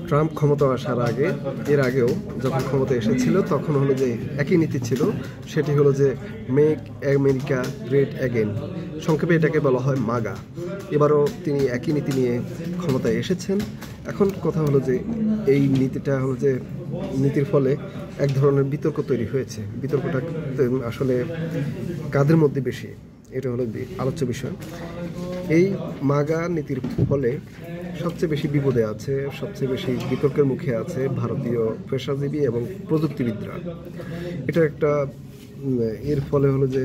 Trump ক্ষমতা আসার আগে এর আগেও যখন ক্ষমতা এসেছিল তখন হলো যে একই নীতি ছিল, সেটি হলো যে মেক আমেরিকা গ্রেট অ্যাগেন, সংক্ষেপে এটাকে বলা হয় মাগা। এবারও তিনি একই নীতি নিয়ে ক্ষমতায় এসেছেন। এখন কথা হলো যে এই নীতিটা হলো যে নীতির ফলে এক ধরনের বিতর্ক তৈরি হয়েছে। বিতর্কটা আসলে কাদের মধ্যে বেশি, এটা হলো আলোচ্য বিষয়। এই মাগা নীতির ফলে সবচেয়ে বেশি বিপদে আছে, সবচেয়ে বেশি বিতর্কের মুখে আছে ভারতীয় পেশাজীবী এবং প্রযুক্তিবিদরা। এটা একটা এর ফলে হলো যে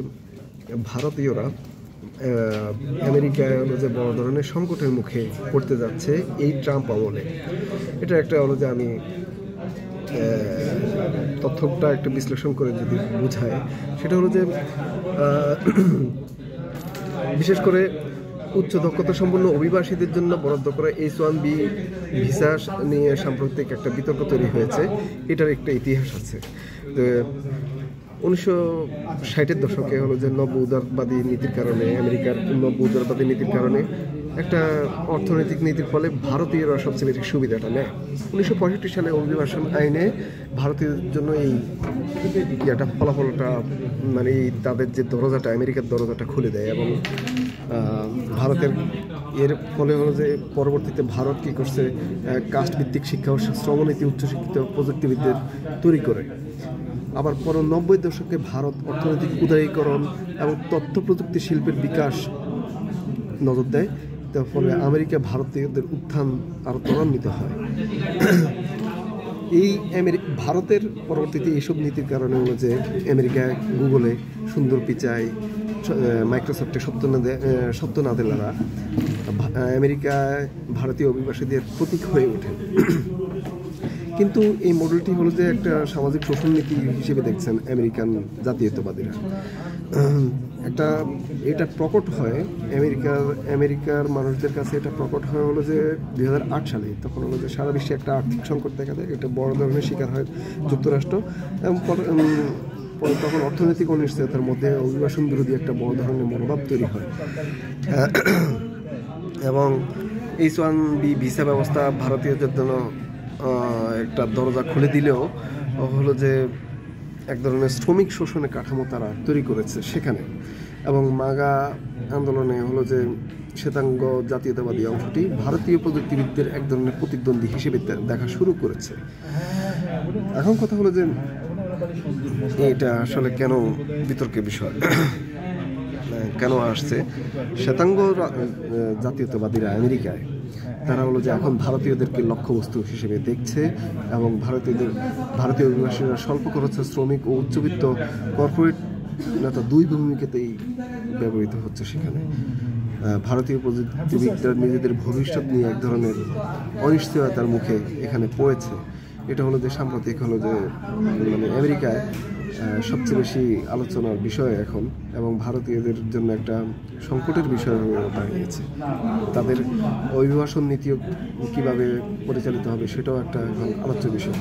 ভারতীয়রা আমেরিকায় হলো যে বড় ধরনের সংকটের মুখে পড়তে যাচ্ছে এই ট্রাম্প আমলে। এটা একটা হলো যে আমি তথ্যটা একটু বিশ্লেষণ করে যদি বোঝায়, সেটা হলো যে বিশেষ করে উচ্চ দক্ষতা সম্পন্ন অভিবাসীদের জন্য বরাদ্দ করা H-1B ভিসা নিয়ে সাম্প্রতিক একটা বিতর্ক তৈরি হয়েছে। এটার একটা ইতিহাস আছে। 1960-এর দশকে হলো যে নব্য উদারবাদী নীতির কারণে, আমেরিকার নব্য উদারবাদী নীতির কারণে একটা অর্থনৈতিক নীতির ফলে ভারতীয়রা সবচেয়ে বেশি সুবিধাটা নেয়। 1965 সালে অভিবাসন আইনে ভারতীয়দের জন্য এই একটা ফলাফলটা মানে তাদের যে দরজাটা, আমেরিকার দরজাটা খুলে দেয়। এবং ভারতের এর ফলে হলো যে পরবর্তীতে ভারত কী করছে, কাস্ট ভিত্তিক শিক্ষা ও শ্রমনীতি উচ্চশিক্ষিত প্রযুক্তিবিদদের তৈরি করে। আবার 90-এর দশকে ভারত অর্থনৈতিক উদারীকরণ এবং তথ্য প্রযুক্তি শিল্পের বিকাশ নজর দেয়। তার ফলে আমেরিকা ভারতীয়দের উত্থান আরও ত্বরান্বিত হয়। এই ভারতের পরবর্তীতে এইসব নীতির কারণে হলো যে আমেরিকায় গুগলে সুন্দর পিচাই, মাইক্রোসফটে সত্য নাদেলারা আমেরিকায় ভারতীয় অভিবাসীদের প্রতীক হয়ে ওঠে। কিন্তু এই মডেলটি হলো যে একটা সামাজিক শোষণ নীতি হিসেবে দেখছেন আমেরিকান জাতীয়তাবাদীরা। এটা প্রকট হয় আমেরিকার মানুষদের কাছে, এটা প্রকট হয় হলো যে 2008 সালে। তখন হলো যে সারা বিশ্বে একটা আর্থিক সংকট দেখা দেয়, এটা বড় ধরনের শিকার হয় যুক্তরাষ্ট্র। এবং তখন অর্থনৈতিক অনিশ্চয়তার মধ্যে অভিবাসন বিরোধী একটা বড় ধরনের মনোভাব তৈরি হয়। এবং H-1B ভিসা ব্যবস্থা ভারতীয়দের জন্য একটা দরজা খুলে দিলেও হলো যে এক ধরনের শ্রমিক শোষণের কাঠামো তারা তৈরি করেছে সেখানে। এবং মাগা আন্দোলনে হলো যে শ্বেতাঙ্গ জাতীয়তাবাদী অংশটি ভারতীয় প্রযুক্তিবিদদের এক ধরনের প্রতিদ্বন্দ্বী হিসেবে দেখা শুরু করেছে। এখন কথা হলো যে এটা আসলে কেন বিতর্কের বিষয়, কেন আসছে? শ্বেতাঙ্গ জাতীয়তাবাদীরা আমেরিকায় তারা হলো যে এখন ভারতীয়দেরকে লক্ষ্যবস্তু হিসেবে দেখছে এবং ভারতীয় অভিবাসীরা স্বল্প খরচে শ্রমিক ও উচ্চবিত্ত কর্পোরেট নেতা দুই ভূমিকাতেই ব্যবহৃত হচ্ছে সেখানে। ভারতীয় প্রযুক্তিবিদরা নিজেদের ভবিষ্যৎ নিয়ে এক ধরনের অনিশ্চয়তার মুখে এখানে পড়েছে। এটা হলো যে সাম্প্রতিক হলো যে মানে আমেরিকায় সবচেয়ে বেশি আলোচনার বিষয় এখন, এবং ভারতীয়দের জন্য একটা সংকটের বিষয় হয়ে দাঁড়িয়েছে। তাদের অভিবাসন নীতিও কীভাবে পরিচালিত হবে সেটাও একটা এখন আলোচ্য বিষয়।